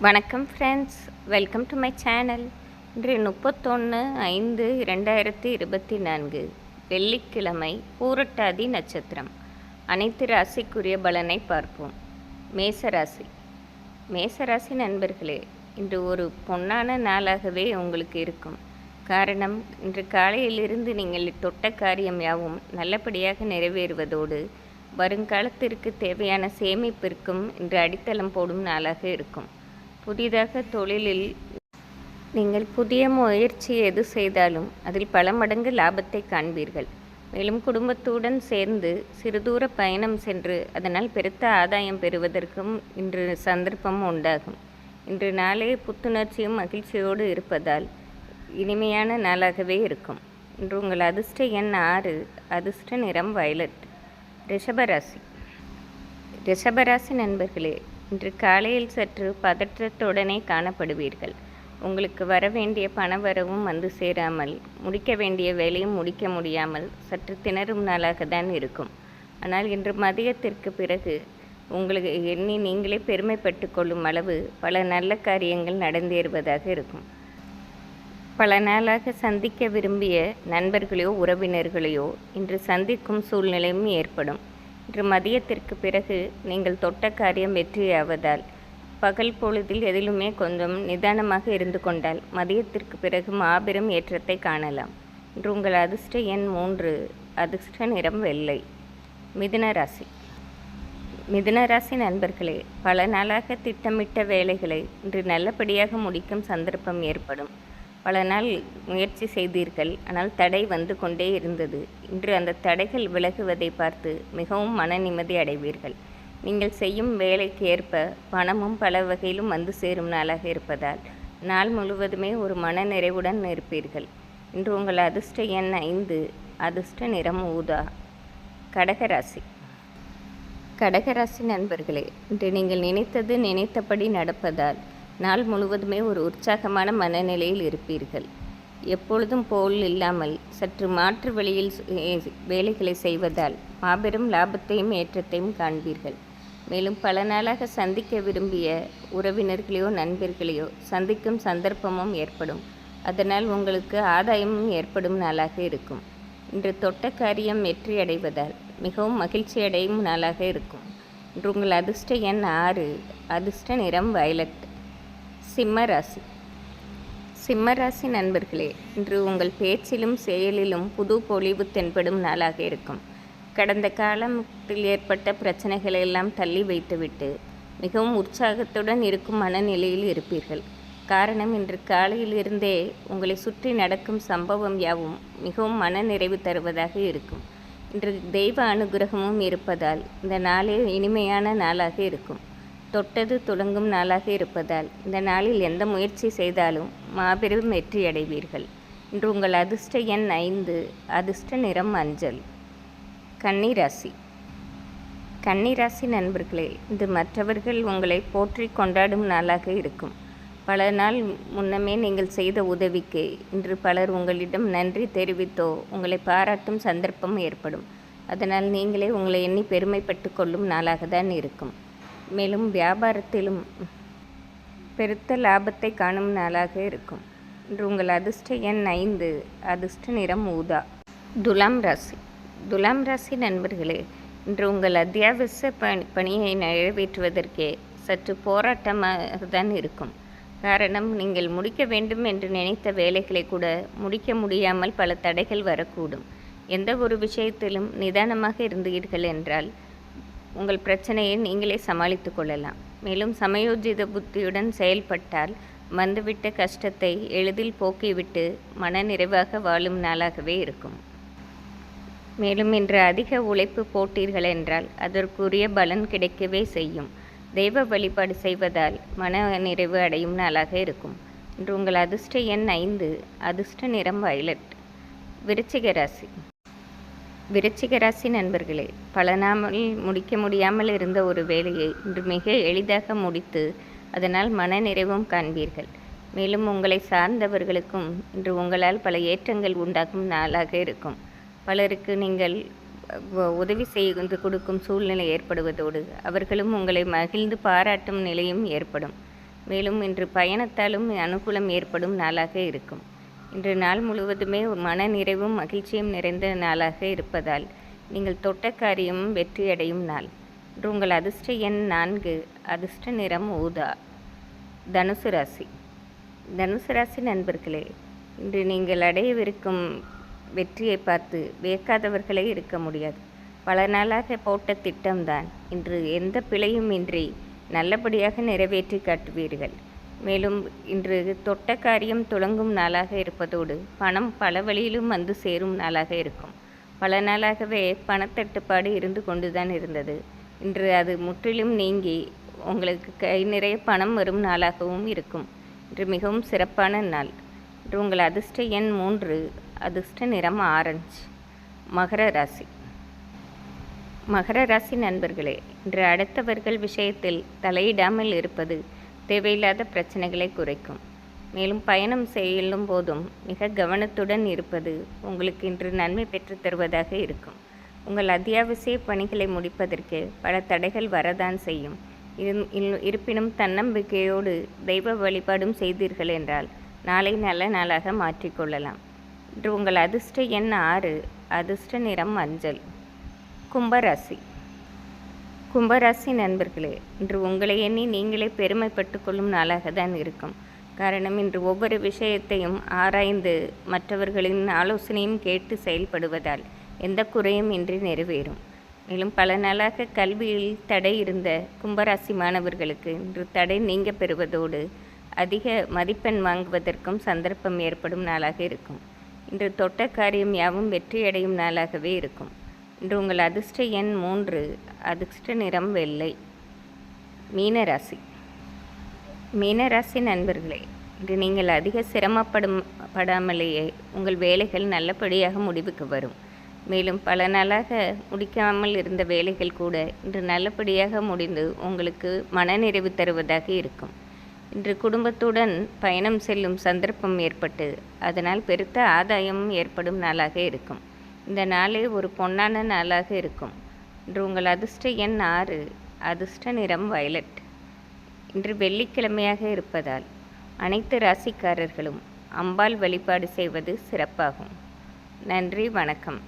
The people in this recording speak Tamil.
வணக்கம் friends, welcome to my channel. இன்று 31/5/2024 வெள்ளிக்கிழமை, பூரட்டாதி நட்சத்திரம். அனைத்து ராசிக்குரிய பலனை பார்ப்போம். மேசராசி. மேசராசி நண்பர்களே, இன்று ஒரு பொன்னான நாளாகவே உங்களுக்கு இருக்கும். காரணம், இன்று காலையிலிருந்து நீங்கள் தொட்ட காரியம் யாவும் நல்லபடியாக நிறைவேறுவதோடு வருங்காலத்திற்கு தேவையான சேமிப்பிற்கும் இன்று அடித்தளம் போடும் நாளாக இருக்கும். புதிதாக தொழிலில் நீங்கள் புதிய முயற்சி எது செய்தாலும் அதில் பல மடங்கு லாபத்தை காண்பீர்கள். மேலும் குடும்பத்துடன் சேர்ந்து சிறுதூர பயணம் சென்று அதனால் பெருத்த ஆதாயம் பெறுவதற்கும் இன்று சந்தர்ப்பம் உண்டாகும். இன்று நாளே புத்துணர்ச்சியும் மகிழ்ச்சியோடு இருப்பதால் இனிமையான நாளாகவே இருக்கும். இன்று உங்கள் அதிர்ஷ்ட எண் 6, அதிர்ஷ்ட நிறம் வயலட். ரிஷபராசி. ரிஷபராசி நண்பர்களே, இன்று காலையில் சற்று பதற்றத்துடனே காணப்படுவீர்கள். உங்களுக்கு வர வேண்டிய பணவரவும் வந்து சேராமல், முடிக்க வேண்டிய வேலையும் முடிக்க முடியாமல் சற்று திணறும் நாளாக தான் இருக்கும். ஆனால் இன்று மதியத்திற்கு பிறகு உங்களுக்கு எண்ணி நீங்களே பெருமைப்பட்டு கொள்ளும் அளவு பல நல்ல காரியங்கள் நடந்தேறுவதாக இருக்கும். பல நாளாக சந்திக்க விரும்பிய நண்பர்களையோ உறவினர்களையோ இன்று சந்திக்கும் சூழ்நிலையும் ஏற்படும். இன்று மதியத்திற்கு பிறகு நீங்கள் தொட்ட காரியம் வெற்றியாவதால் பகல் பொழுதில் எதிலுமே கொஞ்சம் நிதானமாக இருந்து கொண்டால் மதியத்திற்கு பிறகு மாபெரும் ஏற்றத்தை காணலாம். இன்று உங்கள் அதிர்ஷ்ட எண் 3, அதிர்ஷ்ட நிறம் வெள்ளை. மிதுன ராசி. மிதுன ராசி நண்பர்களே, பல நாளாக திட்டமிட்ட வேலைகளை இன்று நல்லபடியாக முடிக்கும் சந்தர்ப்பம் ஏற்படும். பல நாள் முயற்சி செய்தீர்கள், ஆனால் தடை வந்து கொண்டே இருந்தது. இன்று அந்த தடைகள் விலகுவதை பார்த்து மிகவும் மன நிம்மதி அடைவீர்கள். நீங்கள் செய்யும் வேலைக்கு ஏற்ப பணமும் பல வகையிலும் வந்து சேரும் நாளாக இருப்பதால் நாள் முழுவதுமே ஒரு மன நிறைவுடன் இருப்பீர்கள். இன்று உங்கள் அதிர்ஷ்ட எண் 5, அதிர்ஷ்ட நிறம் ஊதா. கடகராசி. கடகராசி நண்பர்களே, இன்று நீங்கள் நினைத்தது நினைத்தபடி நடப்பதால் நாள் முழுவதுமே ஒரு உற்சாகமான மனநிலையில் இருப்பீர்கள். எப்பொழுதும் போல் இல்லாமல் சற்று மாற்று வழியில் வேலைகளை செய்வதால் மாபெரும் லாபத்தையும் ஏற்றத்தையும் காண்பீர்கள். மேலும் பல நாளாக சந்திக்க விரும்பிய உறவினர்களையோ நண்பர்களையோ சந்திக்கும் சந்தர்ப்பமும் ஏற்படும். அதனால் உங்களுக்கு ஆதாயமும் ஏற்படும் நாளாக இருக்கும். இன்று தொட்ட காரியம் வெற்றி அடைவதால் மிகவும் மகிழ்ச்சி அடையும் நாளாக இருக்கும். இன்று உங்கள் அதிர்ஷ்ட எண் 6, அதிர்ஷ்ட நிறம் வயலட். சிம்மராசி. சிம்மராசி நண்பர்களே, இன்று உங்கள் பேச்சிலும் செயலிலும் புது பொலிவு தென்படும் நாளாக இருக்கும். கடந்த காலத்தில் ஏற்பட்ட பிரச்சனைகளை எல்லாம் தள்ளி வைத்துவிட்டு மிகவும் உற்சாகத்துடன் இருக்கும் மனநிலையில் இருப்பீர்கள். காரணம், இன்று காலையிலிருந்தே உங்களை சுற்றி நடக்கும் சம்பவம் யாவும் மிகவும் மன நிறைவு தருவதாக இருக்கும். இன்று தெய்வ அனுகிரகமும் இருப்பதால் இந்த நாளே இனிமையான நாளாக இருக்கும். தொட்டது தொடங்கும் நாளாக இருப்பதால் இந்த நாளில் எந்த முயற்சி செய்தாலும் மாபெரும் வெற்றி அடைவீர்கள். இன்று உங்கள் அதிர்ஷ்ட எண் 5, அதிர்ஷ்ட நிறம் மஞ்சள். கன்னிராசி. கன்னிராசி நண்பர்களே, இது மற்றவர்கள் உங்களை போற்றி கொண்டாடும் நாளாக இருக்கும். பல நாள் முன்னமே நீங்கள் செய்த உதவிக்கு இன்று பலர் உங்களிடம் நன்றி தெரிவித்தோ உங்களை பாராட்டும் சந்தர்ப்பம் ஏற்படும். அதனால் நீங்களே உங்களை எண்ணி பெருமைப்பட்டு கொள்ளும் நாளாக தான் இருக்கும். மேலும் வியாபாரத்திலும் பெருத்த லாபத்தை காணும் நாளாக இருக்கும். இன்று உங்கள் அதிர்ஷ்ட எண் 5, அதிர்ஷ்ட நிறம் ஊதா. துலாம் ராசி. துலாம் ராசி நண்பர்களே, இன்று உங்கள் அத்தியாவசிய பணியை நிறைவேற்றுவதற்கே சற்று போராட்டமாக தான் இருக்கும். காரணம், நீங்கள் முடிக்க வேண்டும் என்று நினைத்த வேலைகளை கூட முடிக்க முடியாமல் பல தடைகள் வரக்கூடும். எந்த ஒரு விஷயத்திலும் நிதானமாக இருந்தீர்கள் என்றால் உங்கள் பிரச்சனையை நீங்களே சமாளித்து கொள்ளலாம். மேலும் சமயோஜித புத்தியுடன் செயல்பட்டால் வந்துவிட்ட கஷ்டத்தை எளிதில் போக்கிவிட்டு மன நிறைவாக வாழும் நாளாகவே இருக்கும். மேலும் இன்று அதிக உழைப்பு போட்டீர்கள் என்றால் அதற்குரிய பலன் கிடைக்கவே செய்யும். தெய்வ வழிபாடு செய்வதால் மன நிறைவு அடையும் நாளாக இருக்கும். இன்று உங்கள் அதிர்ஷ்ட எண் 5, அதிர்ஷ்ட நிறம் வயலட். விருச்சிக ராசி. விருச்சிக ராசி நண்பர்களே, பல நாள் முடிக்க முடியாமல் இருந்த ஒரு வேலையை இன்று மிக எளிதாக முடித்து அதனால் மன நிறைவும் காண்பீர்கள். மேலும் உங்களை சார்ந்தவர்களுக்கும் இன்று உங்களால் பல ஏற்றங்கள் உண்டாகும் நாளாக இருக்கும். பலருக்கு நீங்கள் உதவி செய்து கொடுக்கும் சூழ்நிலை ஏற்படுவதோடு அவர்களும் உங்களை மகிழ்ந்து பாராட்டும் நிலையும் ஏற்படும். மேலும் இன்று பயணத்தாலும் அனுகூலம் ஏற்படும் நாளாக இருக்கும். இன்று நாள் முழுவதுமே மன நிறைவும் மகிழ்ச்சியும் நிறைந்த நாளாக இருப்பதால் நீங்கள் தொட்ட காரியமும் வெற்றியடையும் நாள். இன்று உங்கள் அதிர்ஷ்ட எண் 4, அதிர்ஷ்ட நிறம் ஊதா. தனுசு ராசி. தனுசு ராசி நண்பர்களே, இன்று நீங்கள் அடையவிருக்கும் வெற்றியை பார்த்து வியக்காதவர்களே இருக்க முடியாது. பல நாளாக போட்ட திட்டம்தான் இன்று எந்த பிழையும் இன்றி நல்லபடியாக நிறைவேற்றி காட்டுவீர்கள். மேலும் இன்று தொட்ட காரியம் துளங்கும் நாளாக இருப்பதோடு பணம் பல வழியிலும் வந்து சேரும் நாளாக இருக்கும். பல நாளாகவே பணத்தட்டுப்பாடு இருந்து கொண்டுதான் இருந்தது. இன்று அது முற்றிலும் நீங்கி உங்களுக்கு கை நிறைய பணம் வரும் நாளாகவும் இருக்கும். இன்று மிகவும் சிறப்பான நாள். இன்று உங்கள் அதிர்ஷ்ட எண் 3, அதிர்ஷ்ட நிறம் ஆரஞ்சு. மகர ராசி. மகர ராசி நண்பர்களே, இன்று அடுத்தவர்கள் விஷயத்தில் தலையிடாமல் இருப்பது தேவையில்லாத பிரச்சனைகளை குறைக்கும். மேலும் பயணம் செல்லும் போதும் மிக கவனத்துடன் இருப்பது உங்களுக்கு இன்று நன்மை பெற்று தருவதாக இருக்கும். உங்கள் அத்தியாவசிய பணிகளை முடிப்பதற்கு பல தடைகள் வரதான் செய்யும். இருப்பினும் தன்னம்பிக்கையோடு தெய்வ வழிபாடும் செய்தீர்கள் என்றால் நாளை நல்ல நாளாக மாற்றிக்கொள்ளலாம். இன்று உங்கள் அதிர்ஷ்ட எண் 6, அதிர்ஷ்ட நிறம் மஞ்சள். கும்பராசி. கும்பராசி நண்பர்களே, இன்று உங்களை எண்ணி நீங்களே பெருமைப்பட்டு கொள்ளும் நாளாக தான் இருக்கும். காரணம், இன்று ஒவ்வொரு விஷயத்தையும் ஆராய்ந்து மற்றவர்களின் ஆலோசனையும் கேட்டு செயல்படுவதால் எந்த குறையும் இன்றி நிறைவேறும். மேலும் பல நாளாக கல்வியில் தடை இருந்த கும்பராசி மாணவர்களுக்கு இன்று தடை நீங்க பெறுவதோடு அதிக மதிப்பெண் வாங்குவதற்கும் சந்தர்ப்பம் ஏற்படும் நாளாக இருக்கும். இன்று தொட்ட காரியம் யாவும் வெற்றியடையும் நாளாகவே இருக்கும். இன்று உங்கள் அதிர்ஷ்ட எண் 3, அதிர்ஷ்ட நிறம் வெள்ளை. மீனராசி. மீனராசி நண்பர்களே, இன்று நீங்கள் அதிக சிரமப்படாமலேயே உங்கள் வேலைகள் நல்லபடியாக முடிவுக்கு வரும். மேலும் பல நாளாக முடிக்காமல் இருந்த வேலைகள் கூட இன்று நல்லபடியாக முடிந்து உங்களுக்கு மனநிறைவு தருவதாக இருக்கும். இன்று குடும்பத்துடன் பயணம் செல்லும் சந்தர்ப்பம் ஏற்பட்டு அதனால் பெருத்த ஆதாயமும் ஏற்படும் நாளாக இருக்கும். இந்த நாளே ஒரு பொன்னான நாளாக இருக்கும். இன்று உங்கள் அதிர்ஷ்ட எண் 6, அதிர்ஷ்ட நிறம் வயலட். இன்று வெள்ளிக்கிழமையாக இருப்பதால் அனைத்து ராசிக்காரர்களும் அம்பாள் வழிபாடு செய்வது சிறப்பாகும். நன்றி, வணக்கம்.